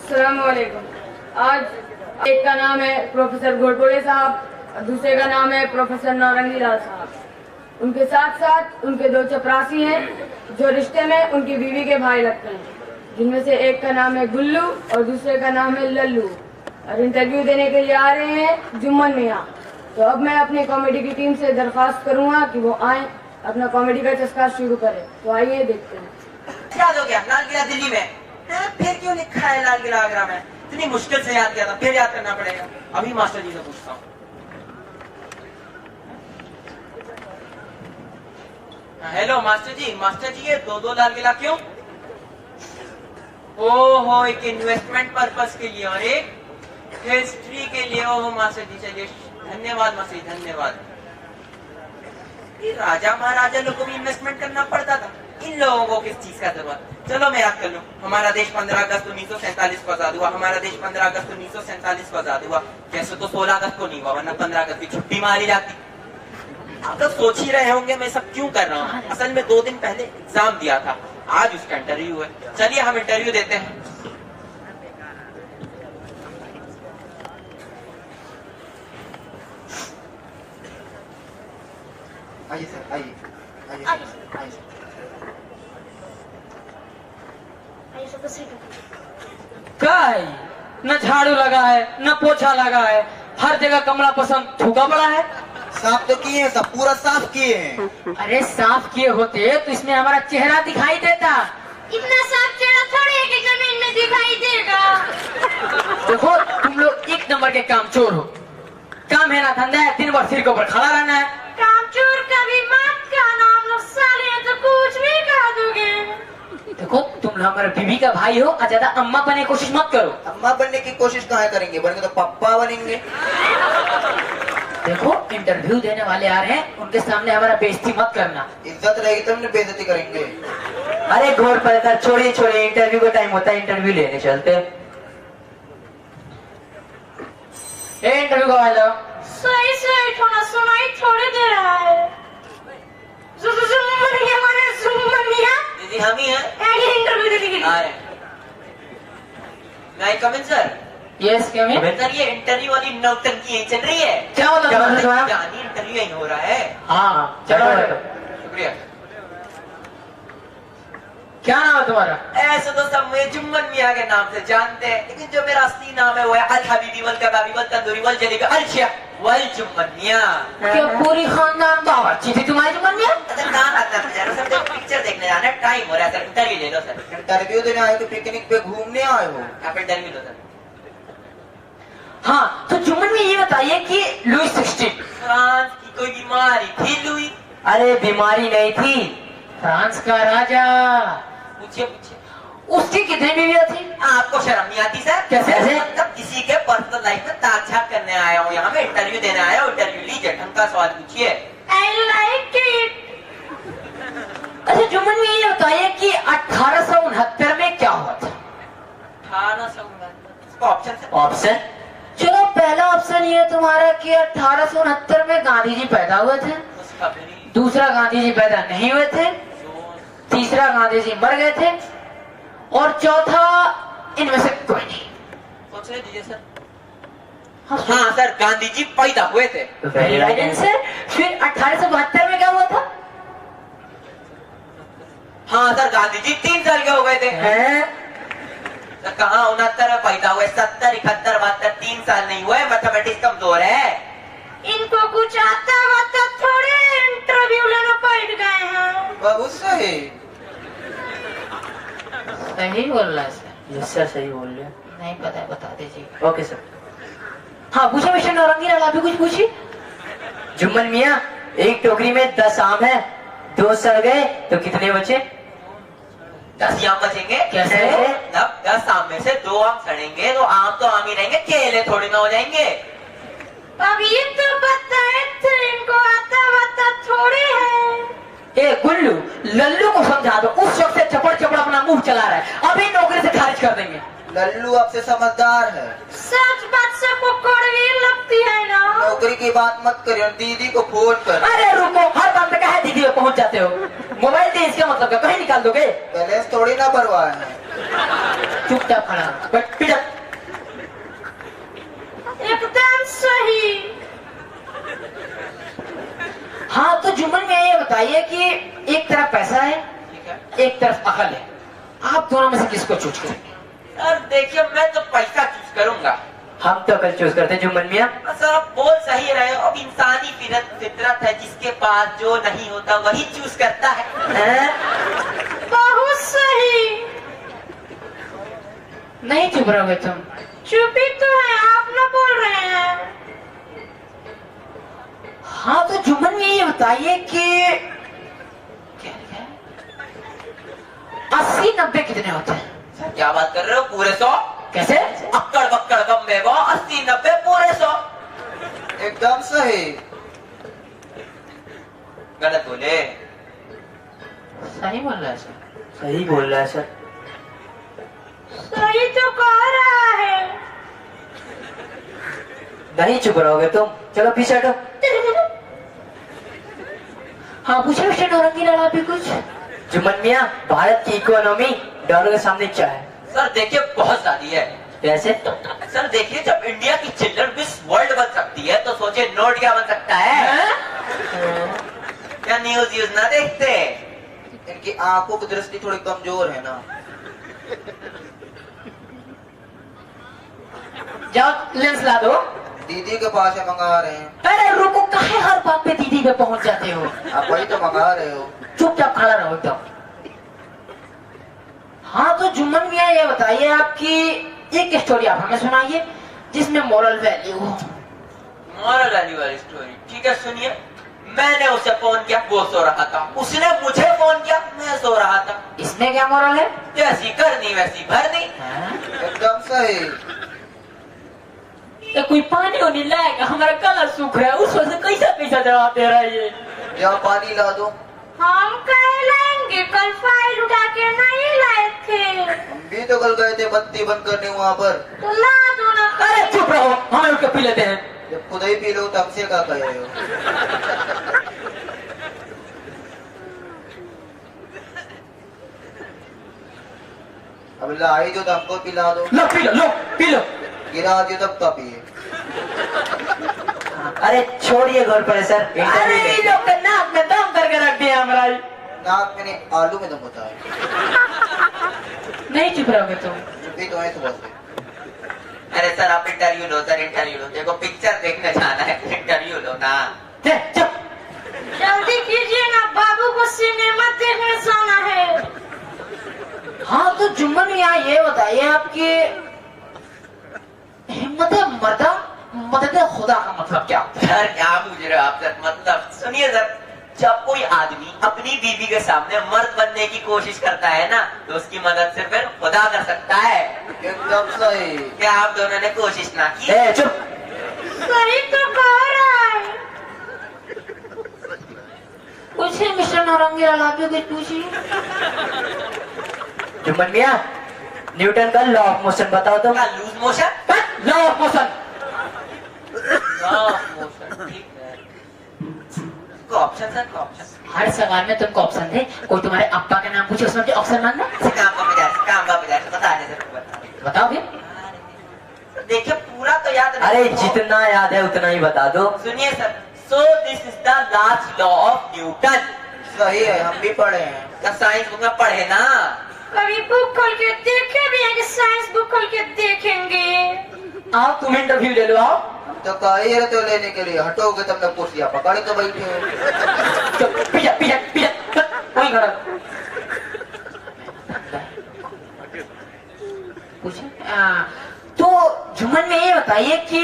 अस्सलामुअलैकुम। आज एक का नाम है प्रोफेसर घोड़बोड़े साहब और दूसरे का नाम है प्रोफेसर नौरंगी लाल साहब। उनके साथ साथ उनके दो चपरासी हैं जो रिश्ते में उनकी बीवी के भाई लगते हैं, जिनमें से एक का नाम है गुल्लू और दूसरे का नाम है लल्लू। और इंटरव्यू देने के लिए आ रहे हैं जुम्मन मियाँ। तो अब मैं अपनी कॉमेडी की टीम से दरख्वास्त करूंगा कि वो आए, अपना कॉमेडी का चस्का शुरू करें। तो आइए देखते हैं। याद हो गया लाल किला दिल्ली में, फिर क्यों लिखा है लाल किला आगरा में? इतनी मुश्किल से याद किया था, फिर याद करना पड़ेगा। अभी मास्टर जी से पूछता हूँ। हेलो मास्टर जी ये दो लाल किला क्यों? ओहो, एक इन्वेस्टमेंट पर्पस के लिए और एक हिस्ट्री के लिए। ओहो मास्टर जी, चलिए धन्यवाद मास्टर जी, धन्यवाद। राजा महाराजा लोगों को भी इन्वेस्टमेंट करना पड़ता था, इन लोगों को किस चीज का जरूरत? चलो मैं याद कर लूं। हमारा देश 15 अगस्त 1947 को आजाद हुआ। हमारा देश 15 अगस्त 1947 को आजाद हुआ। कैसे तो 16 अगस्त को नहीं हुआ, वरना 15 अगस्त की छुट्टी मारी जाती। आप तो सोच ही रहे होंगे मैं सब क्यों कर रहा हूँ। असल में 2 दिन पहले एग्जाम दिया था, आज उसका इंटरव्यू है। चलिए हम इंटरव्यू देते हैं। आइए सर, आइए क्या है? न झाड़ू लगा है न पोछा लगा है, हर जगह कमरा पसंद थूका पड़ा है। साफ तो किए हैं, सब पूरा साफ किए हैं। अरे साफ किए होते तो इसमें हमारा चेहरा दिखाई देता। इतना साफ चेहरा थोड़ी है कि जमीन में दिखाई देगा। देखो तुम लोग एक नंबर के काम चोर हो। काम है ना धंधा है, दिन भर सिर के ऊपर खड़ा रहना है। काम चोर का भी मत का नाम लोग साले हैं तो कुछ भी कह दोगे। देखो तुम हमारे बीवी का भाई हो और ज्यादा अम्मा बनने की कोशिश मत करो। अम्मा बनने की कोशिश कहाँ करेंगे, बनेंगे तो पप्पा बनेंगे। देखो इंटरव्यू देने वाले आ रहे हैं, उनके सामने हमारा बेइज्जती मत करना। इज्जत रहेगी तब तो बेइज्जती करेंगे। अरे घोर पर छोड़िए, इंटरव्यू का टाइम होता है, इंटरव्यू लेने चलते। इंटरव्यू का वाला सही से थोड़ा सुनाई थोड़ी दे रहा है। दीदी हम ही हैं। इंटरव्यू दे दी। आ रहे हैं। मैं कम इन सर। यस क्या मैं सर ये इंटरव्यू वाली नौटंकी यही चल रही है। क्या मतलब जानी इंटरव्यू यही हो रहा है। हाँ चलो। शुक्रिया। क्या नाम है तुम्हारा? ऐसे तो सब मुझे जुम्मन मियाँ के नाम से जानते हैं, लेकिन जो मेरा असली नाम है वो है अल हबीबी वल कबाबी वल तंदूरी वल जलेबी अल शिया वल जुम्मन मियाँ। क्या पूरी खानदान बावर्ची थी तुम्हारी जुम्मन मियाँ? कहाँ आता है सर? जब पिक्चर देखने जाना है, टाइम हो रहा है सर। इंटरव्यू ले लो सर। इंटरव्यू देने आए तो पिकनिक पे घूमने आए हो? आप इंटरव्यू लो सर। हाँ तो जुम्मन में ये बताइए कि लुई 16 फ्रांस की कोई बीमारी थी लुई? अरे बीमारी नहीं थी, फ्रांस का राजा। पूछिए। उसकी कितनी बीवियां थी? आपको शर्म नहीं आती सर? कैसे? मतलब किसी के पर्सनल लाइफ में ताक झाक करने आया हूँ, यहाँ मैं इंटरव्यू देने आया हूँ। इंटरव्यू लीजिए, ढंग का सवाल पूछिए। I like it। अच्छा जुम्मन में ये बताइए कि 1869 में क्या हुआ था? 1869 ऑप्शन। ऑप्शन चलो, पहला ऑप्शन ये तुम्हारा कि 1869 में गांधी जी पैदा हुए थे। दूसरा गांधी जी पैदा नहीं हुए थे। तीसरा गांधी जी मर गए थे। और चौथा इनमें से कोई नहीं। सोच लीजिए सर। हाँ सर, गांधी जी पैदा हुए थे। Very right answer. फिर 1872 में क्या हुआ था? हाँ सर, गांधी जी 3 साल के हो गए थे। सर कहाँ 69 में पैदा हुए, 70, 71, 72, 3 साल नहीं हुए। मैथमेटिक्स कमजोर है। इनको कुछ आता वाता थोड़े इंटरव्यू लेना पड़ गए हैं। बाबू सही सही बोल रहा है सर। यस सर सही बोल रहे हैं। नहीं पता है, बता दीजिए। Okay sir. हाँ पूछे मिस्टर नौरंगी लाल, अभी कुछ पूछिए। जुम्मन मियाँ, एक टोकरी में 10 आम है, 2 सड़ गए तो कितने बचे? 10 आम बचेंगे। कैसे? जब 10 आम में से 2 आम सड़ेंगे तो आम तो आम ही रहेंगे, केले थोड़ी ना हो जाएंगे। अभी तो बताए थे इनको आता वाता थोड़े है। ए गुल्लू, लल्लू को समझा दो, उस शख्स से चपड़ चपड़ अपना मुंह चला रहा है, अभी नौकरी से खारिज कर देंगे। लल्लू आपसे समझदार है। सच बात सबको कड़वी लगती है ना। नौकरी की बात मत करिए, दीदी को फोन कर। अरे रुको, हर बात में कहे दीदी पे पहुंच जाते हो। मोबाइल दे, इसका मतलब क्या कहीं निकाल दोगे? बैलेंस थोड़ी ना भरवाए हैं। चुपचाप खड़ा हो। बैठ, पीछे। एकदम सही। हाँ तो जुम्मन में ये बताइए कि एक तरफ पैसा है, ठीक है एक तरफ अकल है, आप दोनों में से किसको चूज करेंगे? सर, देखिए मैं तो पैसा चूज करूंगा। हम तो अकल चूज करते हैं जुम्मन मियाँ। सर आप बोल सही रहे हो, अब इंसानी फितरत है, जिसके पास जो नहीं होता वही चूज करता है। बहुत सही। नहीं चुप रहोगे तुम? चुप ही तो है, आप ना बोल रहे हैं। हाँ तो जुम्मन में ये बताइए कि 80-90 कितने होते हैं? सर क्या बात कर रहे हो, पूरे 100? कैसे? अक्कड़ बक्कड़ बम्बे वो 80-90 पूरे 100। एकदम सही। गलत बोले। सही बोल रहा है सर। सही बोल रहा है सर। सही तो कह रहा है। नहीं चुप रहोगे तुम? चलो पीछे हटो। हाँ पूछे मिस्टर नौरंगी लाल आप भी कुछ? जुम्मन मियाँ, भारत की इकोनॉमी डॉलर के सामने क्या है? सर देखिए बहुत सारी है। कैसे? सर देखिए, जब इंडिया की चिल्ड्रन मिस वर्ल्ड बन सकती है तो सोचे नोट क्या बन सकता है? क्या न्यूज यूज ना देखते? इनकी आंखों की दृष्टि थोड़ी कमजोर है ना। जाओ लेंस ला दो। दीदी के पास है, मंगा रहे हैं। अरे रुको, काहे हर बात पे दीदी पे पहुंच जाते हो? आप वही तो मंगा रहे हो। चुपचाप खड़ा रहो एकदम। हाँ तो जुम्मन मियाँ ये बताइए, आपकी एक स्टोरी आप हमें सुनाइए जिसमें मोरल वैल्यू हो। मॉरल वैल्यू वाली स्टोरी? ठीक है सुनिए। मैंने उसे फोन किया, वो सो रहा था। उसने मुझे फोन किया, मैं सो रहा था। इसमें क्या मोरल है? जैसी करनी वैसी भरनी। एकदम सही। तो कोई पानी होने लाएगा, हमारा कलर सूख रहा है, उस वजह से कैसा कैसा जवाब दे रहा है ये? या पानी ला दो। हम कहे लाएंगे, कल फाइल उठा के नहीं लाए थे। हम भी तो कल गए थे बत्ती बंद करने वहाँ पर। तो ला दो ना। अरे चुप रहो, हमें उठ के पी लेते हैं। जब खुद ही पी लो तो हमसे क्या कहे हो? अब लाई जो तो हमको पिला दो। लो पी लो, लो पी लो। गिरा जो तब का पिए। अरे छोड़िए घर पर सर। अरे ये लोग तो नाक में दम करके रख दिया हमारा। नाक मैंने आलू में दम होता है। नहीं चुप रहोगे तुम? भी तो है सुबह से। अरे सर आप इंटरव्यू लो, सर इंटरव्यू लो। देखो पिक्चर देखने जाना है, इंटरव्यू लो ना। चुप। जल्दी कीजिए ना, बाबू को सिनेमा देखने जाना है। हाँ तो जुम्मन यहाँ ये बताइए, आपकी हिम्मत मर्दा मदद खुदा का मतलब क्या होता है? सर क्या पूछ रहे हो आप सर? मतलब सुनिए सर, जब कोई आदमी अपनी बीवी के सामने मर्द बनने की कोशिश करता है ना, तो उसकी मदद सिर्फ फिर खुदा कर सकता है। एकदम सही। क्या आप दोनों ने कोशिश ना की? चुप। सही तो कह रहा है। पूछिए मिस्टर नौरंगी लाल, आप भी कुछ पूछिए। जुम्मन मियाँ, न्यूटन का लॉ ऑफ मोशन बताओ तो। क्या loose motion? Law of motion. ठीक है। Option sir, option. हर सवाल में तुमको ऑप्शन थे, कोई तुम्हारे अब्बा का नाम पूछे उसमें ऑप्शन मांगना? काम का बजाय बता दे सर। बताओ फिर। देखिए पूरा तो याद नहीं। अरे जितना याद है उतना ही बता दो। सुनिए sir, so this is the last law of Newton. सही है, हम भी पढ़े हैं। क्या साइंस बुक में पढ़े ना? कभी बुक खोल के देखे भी है कि साइंस बुक खोल के देखेंगे। आप तुम इंटरव्यू ले लो। आओ तो कही तो लेने के लिए हटोगे तब तक कुर्सियाँ पकड़ के बैठे हो। पीछे पीछे पीछे वहीं खड़ा। पूछे तो जुम्मन में ये बताइए कि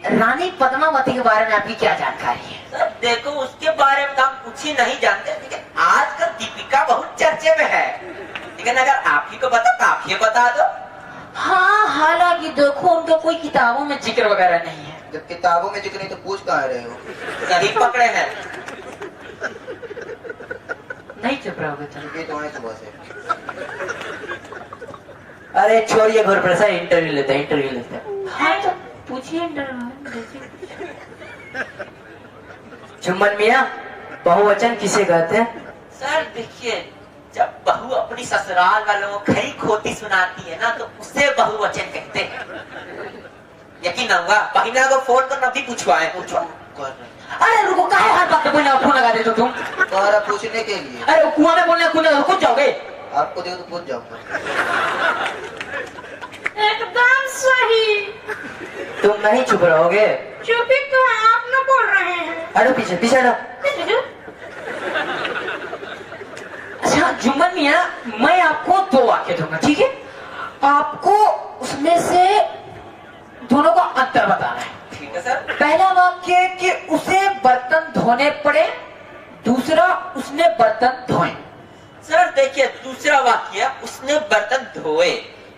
रानी पद्मावती के बारे में आपकी क्या जानकारी है? सर देखो उसके बारे में तो हम कुछ ही नहीं जानते, लेकिन आजकल दीपिका बहुत चर्चे में है। लेकिन अगर आप ही को पता तो आप ही बता दो। हाँ हालांकि देखो उनका कोई किताबों में जिक्र वगैरह नहीं है। जब किताबों में जिक्र नहीं तो पूछ कहाँ रहे हो? सही पकड़े हैं। नहीं चुप रहोगे तुम? भी तो है सुबह से। अरे छोड़िए घर पर सर, इंटरव्यू लेते हैं, इंटरव्यू लेते हैं। हाँ तो पूछिए। जुम्मन मियाँ, बहुवचन किसे कहते हैं? सर देखिए, जब बहू अपनी ससुराल वालों को खरी खोटी सुनाती है ना तो उसे बहुवचन कहते हैं। यकीन ना हुआ, बहिना को फोन करना भी पूछवाए। अरे रुको, काहे हर बात पे बोलने का फोन लगा देते हो तुम? तुम्हारा पूछने के लिए। अरे वो कुआं में बोलने कूद जाओगे। आपको देखो तो पूछ जाऊंगा। एकदम सही। तुम नहीं चुप रहोगे? चुपी तो आप न बोल रहे हैं। अरे पीछे पीछे हटो। अच्छा जुम्मन मियां, मैं आपको 2 वाक्य दूंगा, ठीक है? आपको उसमें से दोनों का अंतर बताना है। ठीक है सर। पहला वाक्य कि उसे बर्तन धोने पड़े, दूसरा उसने बर्तन धोए। सर देखिए, दूसरा वाक्य उसने बर्तन धोए,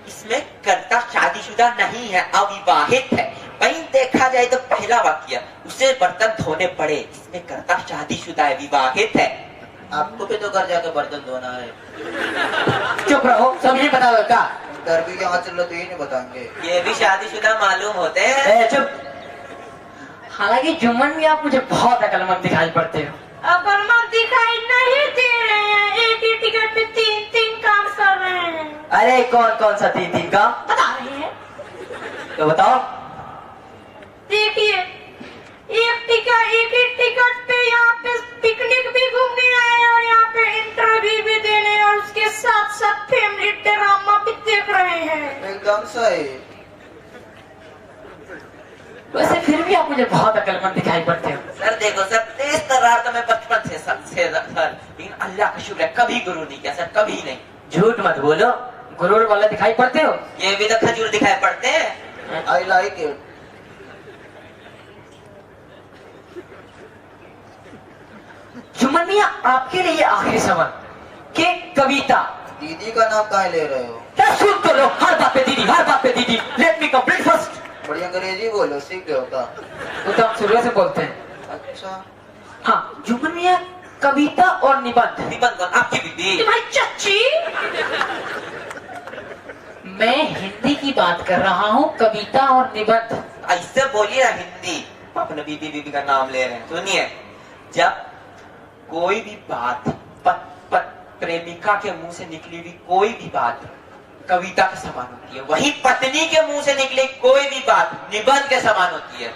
इसमें कर्ता शादीशुदा नहीं है, अविवाहित है। वहीं देखा जाए तो पहला वाक्य उसे बर्तन धोने पड़े, इसमें कर्ता शादीशुदा है, विवाहित है। आपको भी तो घर जाके बर्तन धोना है। चुप रहो, सब नहीं बताओ क्या? डर भी यहाँ चल रहा तो ये नहीं बताएंगे। ये भी शादीशुदा मालूम होते हैं। चुप। हालांकि जुम्मन में आप मुझे बहुत अकलमंद दिखाई पड़ते हो। अकलमंद दिखाई नहीं दे रहे हैं, एक ही टिकट पे 3-3 काम कर रहे हैं। अरे कौन कौन सा 3-3 काम बता रहे हैं। तो बताओ। देखिए, एक ही टिकट पे यहाँ पे पिकनिक भी घूमने आए और यहाँ पे इंटरव्यू भी देने और उसके साथ साथ फैमिली ड्रामा भी देख रहे हैं। एकदम सही। वैसे फिर भी आप मुझे बहुत अकलमंद दिखाई पड़ते हो। सर देखो सर, तेज तर्रार तो मैं बचपन से सर, लेकिन अल्लाह का शुक्र है कभी गुरु नहीं किया सर, कभी नहीं। झूठ मत बोलो, गुरूर वाला दिखाई पड़ते हो। ये भी तो खजूर दिखाई पड़ते हैं। I like it. जुम्मन मियां, आपके लिए आखिरी सवाल कि कविता। दीदी का नाम कहाँ ले रहे हो? क्या सुन तो लो, हर बात पे दीदी, हर बात पे दीदी। Let me complete first. बड़ी अंग्रेजी बोलो, सीख गए होता। वो तो हम शुरू से बोलते हैं। अच्छा। हाँ जुम्मन मियां, कविता और निबंध। निबंध कौन? आपकी बीबी। तुम्हारी चच्ची। मैं हिंदी की बात कर रहा हूँ, कविता और निबंध। ऐसे बोलिए ना हिंदी, अपने बीबी बीबी का नाम ले रहे हैं। सुनिए, जब कोई भी बात प्रेमिका के मुंह से निकली हुई कोई भी बात कविता के समान होती है, वही पत्नी के मुंह से निकली कोई भी बात निबंध के समान होती है।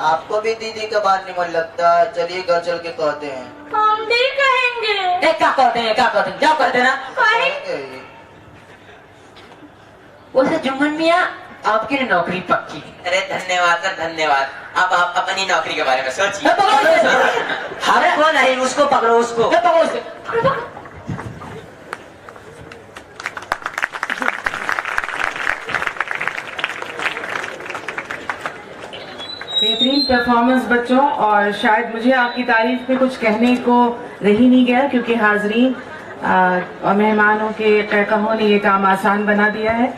आपको भी दीदी का बात नहीं मन लगता? चलिए घर चल के कहते हैं। हम भी कहेंगे। क्या कहते हैं, क्या कहते हैं, जाओ कहते ना। कहेंगे। वैसे जुम्मन मियां, आपकी नौकरी पक्की। अरे धन्यवाद सर, धन्यवाद। अब आप अपनी नौकरी के बारे में सोचिए। हमको नहीं, उसको पकड़ो, उसको पकड़ो, उसको। बेहतरीन परफॉर्मेंस बच्चों, और शायद मुझे आपकी तारीफ में कुछ कहने को रह ही नहीं गया, क्योंकि हाजरीन और मेहमानों के कहकहों ने ये काम आसान बना दिया है।